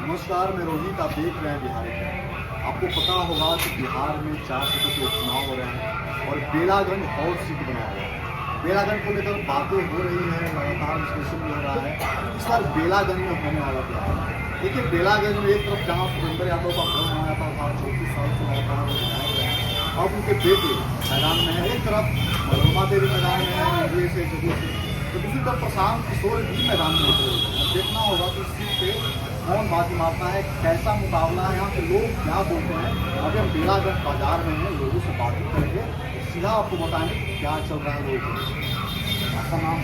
नमस्कार, मैं रोहित। आप देख रहे हैं बिहार का। आपको पता होगा कि बिहार में 4 सीटों के उपचुनाव हो रहे हैं और बेलागंज हॉट सीट बना हुआ है। बेलागंज को लेकर बातें हो रही हैं, लगातार विश्लेषण भी हो रहा है। इस बार बेलागंज में होने वाला क्या है? देखिए, बेलागंज में एक तरफ जहाँ सुरेंद्र यादव का भ्रम बनाया था 34 साल से लगातार विधायक रहे हैं, अब उनके बेटे मैदान में है। एक तरफ मनोरमा देवी मैदान में है एनडीए से, जदयू से, तो दूसरी तरफ प्रशांत किशोर भी मैदान में उतरे हुए हैं। देखना होगा कि इस सीट पे कौन बाजी मारता है, कैसा मुकाबला है, यहाँ के लोग क्या बोलते हैं। अभी हम बेलागंज बाजार में हैं, लोगों से बातचीत करेंगे, सीधा आपको बताएंगे क्या चल रहा है। लोग आपका नाम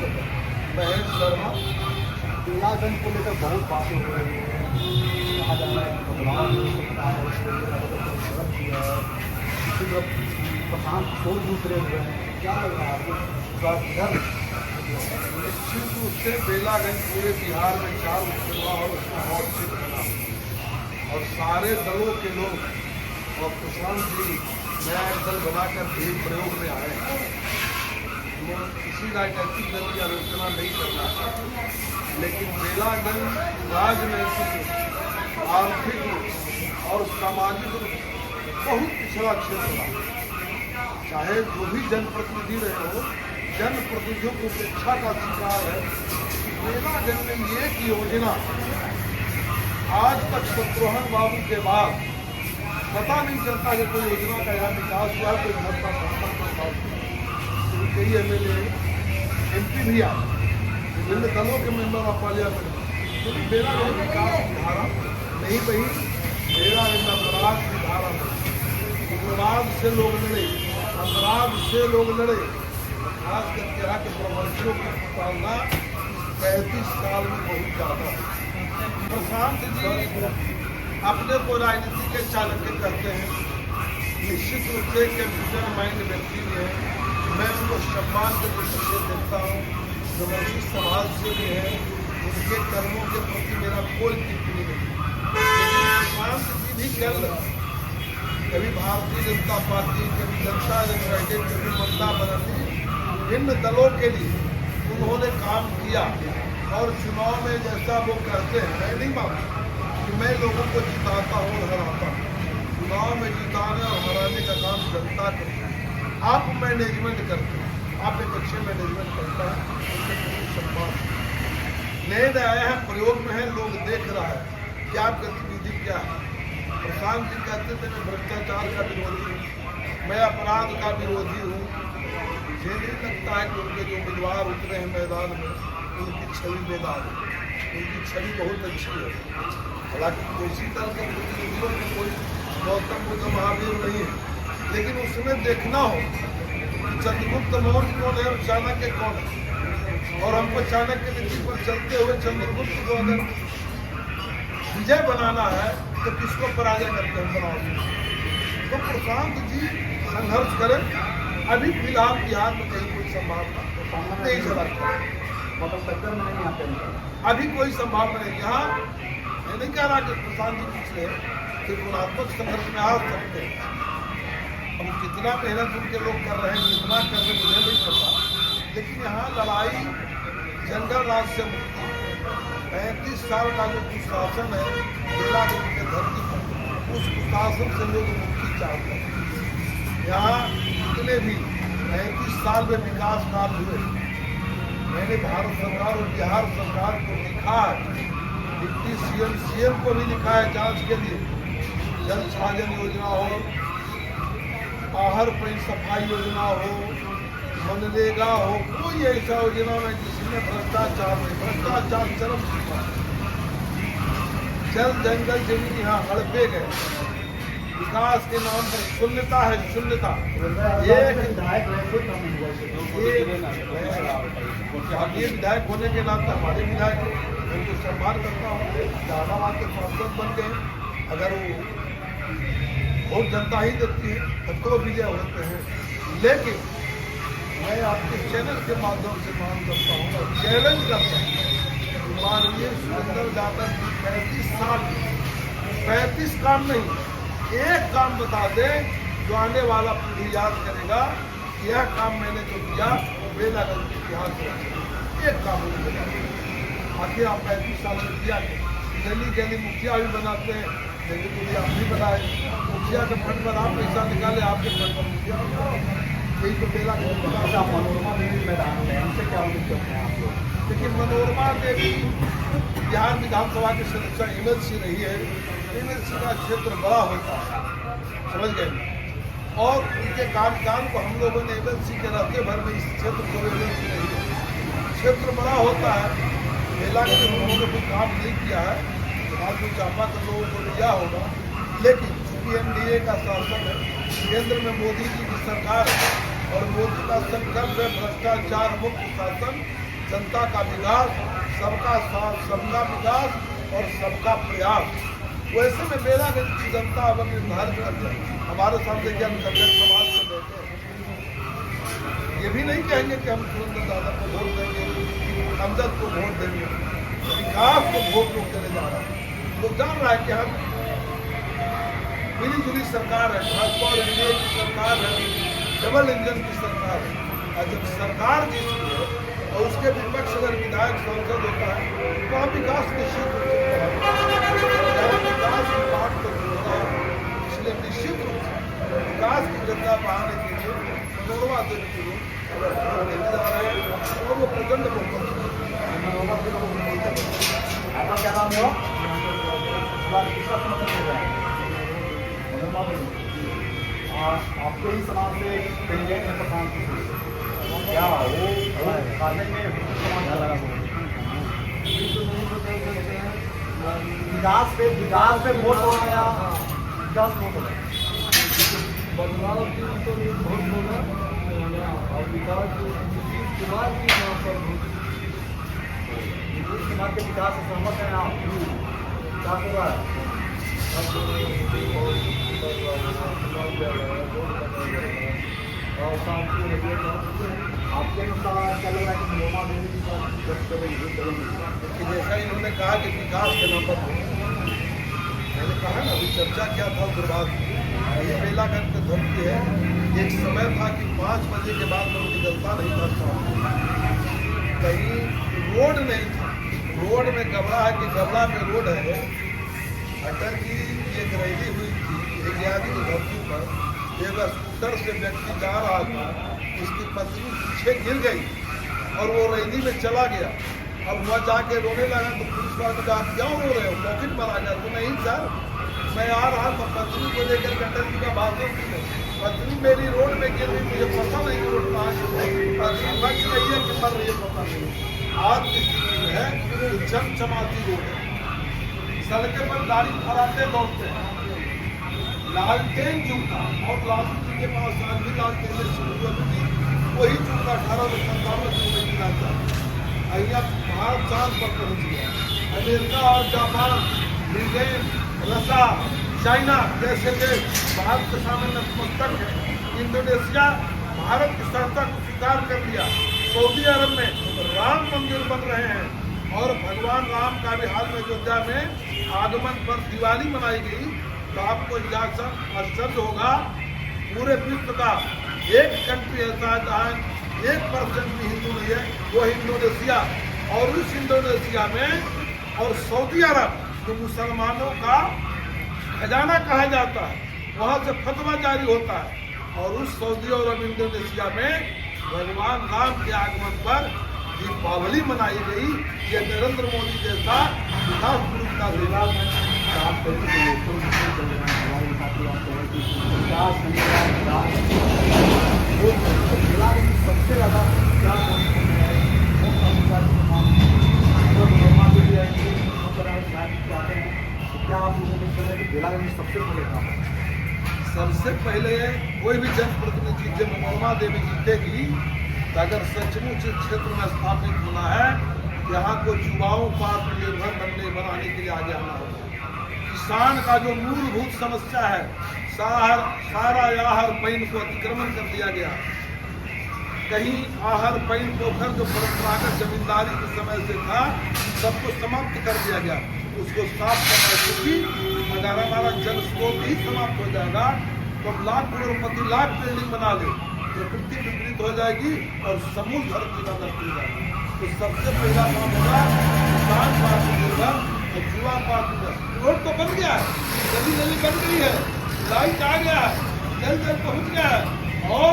महेश शर्मा। बेलागंज को लेकर बहुत बातें हो रही हैं, कहा जा रहा है बदलाव दूसरी तरफ प्रशांत किशोर दूसरे हुए हैं। क्या लग रहा है आपको? निश्चित रूप से बेलागंज पूरे बिहार में 4 उपचुनाव और उसमें हॉट सीट बना और सारे दलों के लोग और प्रशांत जी नया एक दल बनाकर भी प्रयोग में आए हैं। वो किसी राजनीतिक दल की आलोचना नहीं करना चाहते, लेकिन बेलागंज राजनैतिक, आर्थिक और सामाजिक रूप से बहुत पिछड़ा क्षेत्र रहा। चाहे जो भी जनप्रतिनिधि रहे हो, जनप्रतिनिधियों को उपेक्षा का शिकार है। बेलागंज में एक योजना आज तक शत्रुघ्न बाबू के बाद पता नहीं चलता कि कोई योजना का यहाँ विकास हुआ, कोई घर का संपर्क कई MLA MP भी आए, विभिन्न दलों के मेंबर ऑफ पार्लियामेंट, क्योंकि बेलागंज की विकास की धारा नहीं बही। बेलागंज में अपराध की धारा नहीं, उग्रवाद से लोग लड़े, अपराध से लोग लड़े। खास करके यहाँ के प्रवर्तियों का मुकाबला 35 साल में बहुत ज़्यादा। प्रशांत जी अपने को राजनीति के चाणक्य कहते हैं, निश्चित रूप से कंप्यूटर माइंड व्यक्ति है। मैं उनको सम्मान के दृष्टि से देखता हूँ, जबरदस्ती समाज से भी है, उनके कर्मों के प्रति मेरा कोई टिप्पणी नहीं। प्रशांत जी भी कल कभी भारतीय जनता पार्टी, कभी जनता यूनाइटेड, कभी ममता बनर्जी, इन दलों के लिए उन्होंने काम किया और चुनाव में जैसा वो कहते हैं, मैं नहीं मानता कि मैं लोगों को जिताता हूँ और हराता हूँ। चुनाव में जिताने और हराने का काम जनता करती है। आप मैनेजमेंट करते हैं, आप एक अच्छे मैनेजमेंट करता है, उनके प्रति सम्मान। नए आए हैं, प्रयोग में है, लोग देख रहा है कि आप गतिविधि क्या है। प्रशांत जी कहते थे मैं भ्रष्टाचार का विरोधी हूँ, मैं अपराध का विरोधी हूँ। मुझे नहीं लगता है कि उनके जो उम्मीदवार उतरे हैं मैदान में, उनकी छवि मैदान है, उनकी छवि बहुत अच्छी है। हालांकि किसी दल के प्रतिनिधियों में कोई गौतम बुद्ध महावीर नहीं है, लेकिन उसमें देखना हो कि चंद्रगुप्त मौर्य कौन है और चाणक्य कौन है, और हमको चाणक्य नीति पर चलते हुए चंद्रगुप्त को अगर विजय बनाना है तो किसको पराजय करके हम बनाओगे। तो प्रशांत जी संघर्ष करें। अभी फिलहाल बिहार में कहीं कोई संभावना नहीं चलता, टक्कर में नहीं आते हैं। अभी कोई संभावना नहीं। यहाँ मैं नहीं कह रहा कि प्रशांत जी पिछले त्रिकोणात्मक संघर्ष में आ सकते हैं। अब कितना मेहनत उनके लोग कर रहे हैं, कितना कर रहे हैं मुझे नहीं पता, लेकिन यहाँ लड़ाई जंगल राज से मुक्ति, 35 साल का जो कुशासन है बेलागंज के धरती पर, उस कुशासन से लोग मुक्ति चाहते हैं। यहाँ जितने भी 35 साल में विकास कार्य हुए, मैंने भारत सरकार और बिहार सरकार को लिखा है, डिप्टी CM को भी लिखा है जांच के लिए। जल छाजन योजना हो, आहर पई सफाई योजना हो, मनरेगा हो, कोई ऐसा योजना में जिसमें भ्रष्टाचार नहीं, भ्रष्टाचार चरम सीमा। जल जंगल जमीन यहाँ हड़पे गए, विकास के नाम पर शून्यता है, शून्यता। ये विधायक होने के नाते हमारे विधायक उनको सम्मान करता हूँ, जहानाबाद के सांसद बन गए। अगर वो बहुत जनता ही देती है तब तो विजय होते हैं, लेकिन मैं आपके चैनल के माध्यम से मांग करता हूँ और चैलेंज करता हूँ, माननीय सुरेंद्र यादव जी 35 साल 35 काम नहीं, एक काम बता दें जो आने वाला पीढ़ी याद करेगा, यह काम मैंने जो किया वो बेलागंज के इतिहास में एक काम नहीं बता। आखिर आप 35 साल में किया गली गली मुखिया भी बनाते हैं, लेकिन तो आप भी बनाए, मुखिया के फंड पर आप पैसा निकाले, आपके फंड पर मुखिया बनाओ। यही तो बेला का विकास है। मनोरमा देवी मैदान में हमसे क्या उम्मीद करते हैं आप लोग? लेकिन मनोरमा देवी बिहार विधानसभा की सदस्य एमएलसी रही है। एमएलसी का क्षेत्र बड़ा होता है, समझ गए, और उनके कार्यकाल को हम लोगों ने एमएलसी के रहते भर में इस क्षेत्र को एमएलसी रही है। क्षेत्र बड़ा होता है, बेला के उन्होंने कोई काम नहीं किया है, आज चापा के लोगों को लिया होगा, लेकिन चूंकि एनडीए का शासन है, केंद्र में मोदी जी की सरकार है और मोदी का संकल्प है भ्रष्टाचार मुक्त शासन, जनता का विकास, सबका साथ, सबका विकास और सबका प्रयास। वैसे में बेलागंज की जनता अब निर्धारित करते हैं हमारे सामने क्या सभ्यक समाज से बैठे हैं। ये भी नहीं कहेंगे कि हम सुरेंद्र दादा को वोट देंगे, हमदर्द को वोट देंगे, विकास को वोट को देने जा रहा है। लोग जान रहा है कि हम मिली जुली सरकार है, भाजपा और एनडीए की सरकार है, डबल इंजन की सरकार है। और जब सरकार जीतती है और उसके विपक्ष अगर विधायक सांसद होता है तो वहाँ विकास निश्चित रूप से विकास की बात तो होता है। इसलिए निश्चित रूप से विकास की गंगा बहाने के लिए मनोरमा देवी के लोग अगर वोट देने जा रहे हैं और वो प्रचंड बहुमत आपका क्या नाम है? किसका समर्थन कर रहे हैं? मनोरमा देवी। आपके ही समाज से कैंडिडेट है प्रधान क्या वो कार्य में विकास पे वोट होना या विकास वोट होना? बदलाव की तो वोट होना और विकास नीतीश कुमार की यहाँ पर नीतीश कुमार के विकास से सहमत हैं आप? क्या हो रहा है? आपके अनुसार क्या लग रहा है कि मनोरमा देवी जी का जैसा इन्होंने कहा कि विकास के नाम पर मैंने कहा ना, अभी चर्चा क्या था गुरबाज ये बेलागंज में धमकी है। एक समय था कि 5 बजे के बाद लोग निकलता नहीं था, कहीं रोड नहीं था, रोड में गबड़ा है कि गबड़ा में रोड है। अटल जी एक रैली हुई थी एक आदमी की धरती पर, एक स्कूटर से व्यक्ति जा रहा था, उसकी पत्नी पीछे गिर गई और वो रैली में चला गया। अब वह जाके रोने लगा तो पुलिस वाले कहा क्यों रो रहे हो, पॉकेट मारा गया? तो नहीं सर, मैं आ रहा था पत्नी को लेकर अटल जी का भाषण सुने, पत्नी मेरी रोड में गिर रही, मुझे पता नहीं रोड कहाँ पत्नी बच रही है कि मर रही है पता नहीं। आज की स्थिति में है कि चमचमाती रोड है, सड़कों पर गाड़ी फराते दौड़ते हैं, लालटेन जूता और लालू जी के पास आज भी लालटेन शुरू थी, वही जूता 1857 में मिला था। अहिया भारत चांद पर पहुंच गया। अमेरिका और जापान, ब्रिटेन, रशिया, चाइना जैसे देश भारत के सामने नतमस्तक है। इंडोनेशिया भारत की सत्ता को स्वीकार कर लिया। सऊदी अरब में राम मंदिर बन रहे हैं और भगवान राम का भी हाल में अयोध्या में आगमन पर दिवाली मनाई गई। तो आपको आश्चर्य होगा, पूरे विश्व का एक कंट्री ऐसा है जहाँ 1% भी हिंदू नहीं है, वो इंडोनेशिया। और उस इंडोनेशिया में और सऊदी अरब जो मुसलमानों का खजाना कहा जाता है, वहाँ से फतवा जारी होता है। और उस सऊदी अरब इंडोनेशिया में भगवान राम के आगमन पर दीपावली मनाई गई। ये नरेंद्र मोदी जैसा विकास पुरुष का सेवा सबसे ज़्यादा क्या आप बेलागंज सबसे पहले काम है? सबसे पहले कोई भी जनप्रतिनिधि जब मनोरमा देवी जीतेगी तो अगर सचमुच इस क्षेत्र में स्थापित होना है, यहाँ को युवाओं को आत्मनिर्भर बनाने के लिए आगे आना होगा। किसान का जो मूलभूत समस्या है, सारा आहर पैन को अतिक्रमण कर दिया गया। कहीं आहर पैन पोखर जो परंपरागत जमींदारी के समय से था, सबको समाप्त कर दिया गया। उसको साफ करना चाहिए। अगर हमारा जल स्रोत ही समाप्त हो जाएगा तो लाख करोड़पति लाख बिल्डिंग बना ले, प्रकृति विपरीत हो जाएगी और समूल धरती का नष्ट हो जाएगी। तो सबसे पहला काम होगा किसान को आत्मनिर्भर जुआ पार्टी में रोड तो बन गया है, गली गली बन गई है, लाइट आ गया है, जल जल पहुंच गया है। और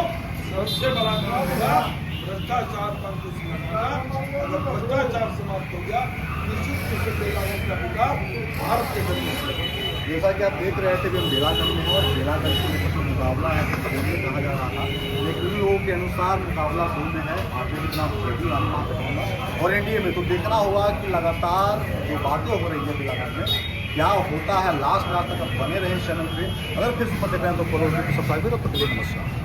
सबसे बड़ा काम होगा भ्रष्टाचार पर कुछ लगाना। अगर भ्रष्टाचार समाप्त हो गया, निश्चित रूप से बेलागंज का विकास भारत के गरीब। जैसा कि आप देख रहे थे कि हम बेलागंज में हैं और बेलागंज के लिए मुकाबला है कहा जा रहा था, लेकिन उन लोगों के अनुसार मुकाबला फोन में है आपके भी नाम शेड्यूल और एनडीए में। तो देखना होगा कि लगातार जो बातें हो रही है बेलागंज में क्या होता है। लास्ट तक आप बने रहे चैनल पे। अगर फिर से देख रहे हैं तो फॉलो सब्सक्राइब करो। तो नमस्कार।